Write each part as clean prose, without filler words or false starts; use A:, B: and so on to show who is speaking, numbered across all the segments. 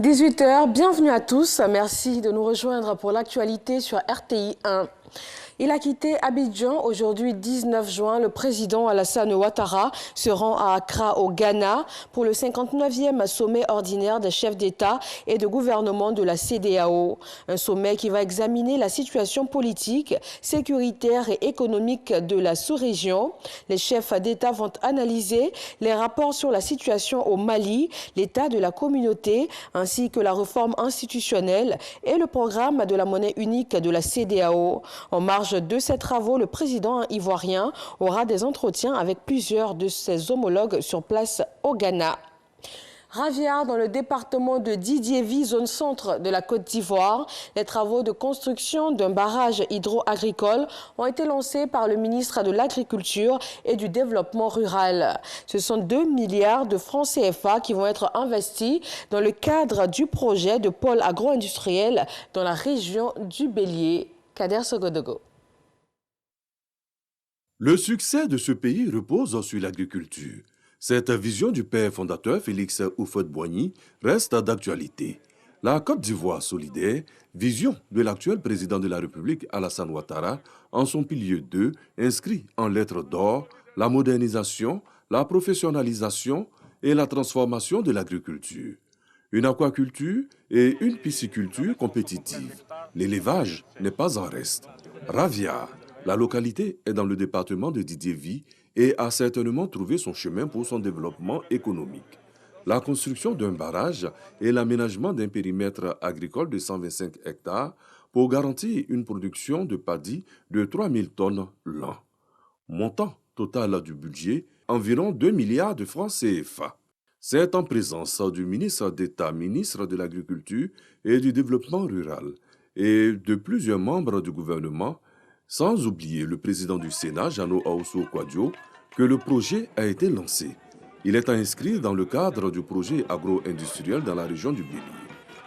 A: 18h, bienvenue à tous. Merci de nous rejoindre pour l'actualité sur RTI 1. Il a quitté Abidjan aujourd'hui 19 juin. Le président Alassane Ouattara se rend à Accra au Ghana pour le 59e sommet ordinaire des chefs d'État et de gouvernement de la CEDEAO. Un sommet qui va examiner la situation politique, sécuritaire et économique de la sous-région. Les chefs d'État vont analyser les rapports sur la situation au Mali, l'état de la communauté ainsi que la réforme institutionnelle et le programme de la monnaie unique de la CEDEAO. En marge de ces travaux, le président ivoirien aura des entretiens avec plusieurs de ses homologues sur place au Ghana. Ravia, dans le département de Didiévi, zone centre de la Côte d'Ivoire, les travaux de construction d'un barrage hydro-agricole ont été lancés par le ministre de l'Agriculture et du Développement rural. Ce sont 2 milliards de francs CFA qui vont être investis dans le cadre du projet de pôle agro-industriel dans la région du Bélier. Kader Sogodogo.
B: Le succès de ce pays repose sur l'agriculture. Cette vision du père fondateur Félix Houphouët-Boigny reste d'actualité. La Côte d'Ivoire solidaire, vision de l'actuel président de la République Alassane Ouattara, en son pilier 2, inscrit en lettres d'or la modernisation, la professionnalisation et la transformation de l'agriculture. Une aquaculture et une pisciculture compétitive. L'élevage n'est pas en reste. Ravia, la localité est dans le département de Didiévi et a certainement trouvé son chemin pour son développement économique. La construction d'un barrage et l'aménagement d'un périmètre agricole de 125 hectares pour garantir une production de paddy de 3000 tonnes l'an. Montant total du budget, environ 2 milliards de francs CFA. C'est en présence du ministre d'État, ministre de l'Agriculture et du Développement rural et de plusieurs membres du gouvernement, sans oublier le président du Sénat, Jano Aousso Kouadio, que le projet a été lancé. Il est à inscrire dans le cadre du projet agro-industriel dans la région du Bélier.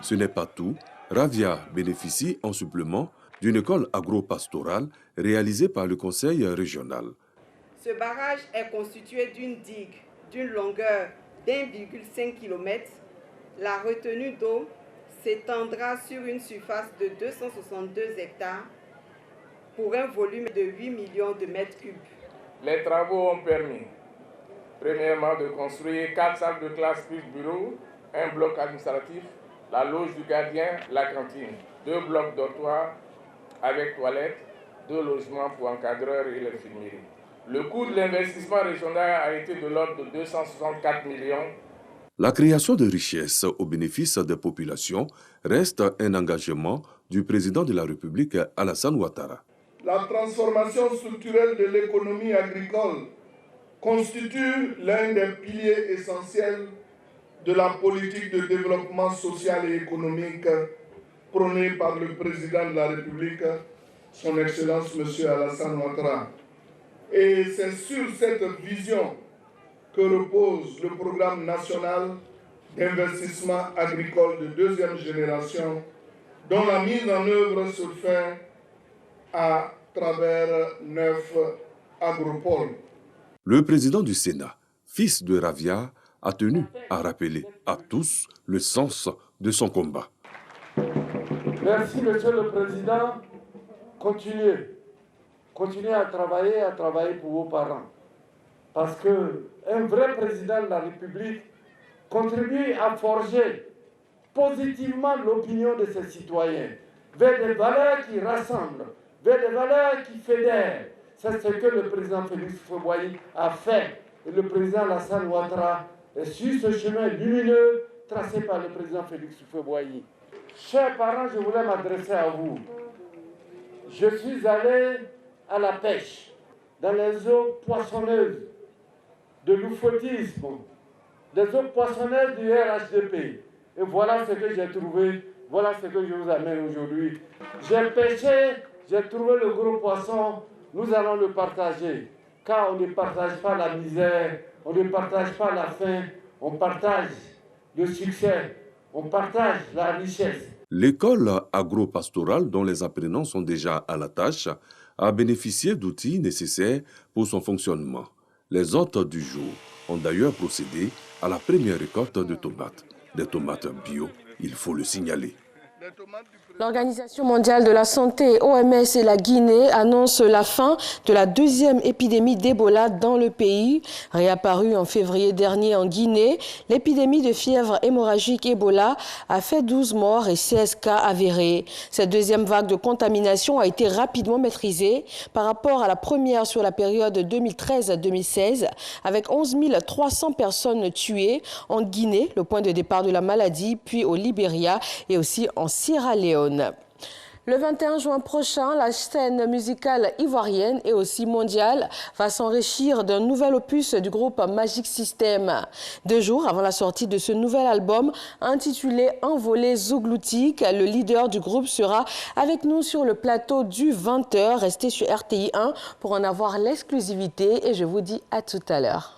B: Ce n'est pas tout. Ravia bénéficie en supplément d'une école agro-pastorale réalisée par le conseil régional.
C: Ce barrage est constitué d'une digue d'une longueur d'1,5 km. La retenue d'eau s'étendra sur une surface de 262 hectares pour un volume de 8 millions de mètres cubes.
D: Les travaux ont permis, premièrement, de construire 4 salles de classe plus bureaux, un bloc administratif, la loge du gardien, la cantine, 2 blocs dortoirs avec toilettes, 2 logements pour encadreurs et l'infirmerie. Le coût de l'investissement régional a été de l'ordre de 264 millions.
B: La création de richesses au bénéfice des populations reste un engagement du président de la République, Alassane Ouattara.
E: La transformation structurelle de l'économie agricole constitue l'un des piliers essentiels de la politique de développement social et économique prônée par le président de la République, son Excellence M. Alassane Ouattara. Et c'est sur cette vision que repose le programme national d'investissement agricole de deuxième génération, dont la mise en œuvre se fait à travers 9 agropoles.
B: Le président du Sénat, fils de Ravia, a tenu à rappeler à tous le sens de son combat.
F: Merci, Monsieur le Président. Continuez à travailler pour vos parents. Parce qu'un vrai président de la République contribue à forger positivement l'opinion de ses citoyens vers des valeurs qui rassemblent, vers des valeurs qui fédèrent. C'est ce que le président Félix Houphouët-Boigny a fait. Et le président Alassane Ouattara est sur ce chemin lumineux tracé par le président Félix Houphouët-Boigny. Chers parents, je voulais m'adresser à vous. Je suis allé à la pêche dans les eaux poissonneuses de l'oufoutisme, des eaux poissonneuses du RHDP. Et voilà ce que j'ai trouvé, voilà ce que je vous amène aujourd'hui. J'ai pêché, j'ai trouvé le gros poisson, nous allons le partager. Car on ne partage pas la misère, on ne partage pas la faim, on partage le succès, on partage la richesse.
B: L'école agro-pastorale, dont les apprenants sont déjà à la tâche, a bénéficié d'outils nécessaires pour son fonctionnement. Les hôtes du jour ont d'ailleurs procédé à la première récolte de tomates, des tomates bio, il faut le signaler.
A: L'Organisation mondiale de la santé, OMS et la Guinée annoncent la fin de la deuxième épidémie d'Ebola dans le pays. Réapparue en février dernier en Guinée, l'épidémie de fièvre hémorragique Ebola a fait 12 morts et 16 cas avérés. Cette deuxième vague de contamination a été rapidement maîtrisée par rapport à la première sur la période 2013-2016, avec 11 300 personnes tuées en Guinée, le point de départ de la maladie, puis au Libéria et aussi en Sierra Leone. Le 21 juin prochain, la scène musicale ivoirienne et aussi mondiale va s'enrichir d'un nouvel opus du groupe Magic System. 2 jours avant la sortie de ce nouvel album intitulé Envolée zougloutique, le leader du groupe sera avec nous sur le plateau du 20h. Restez sur RTI 1 pour en avoir l'exclusivité et je vous dis à tout à l'heure.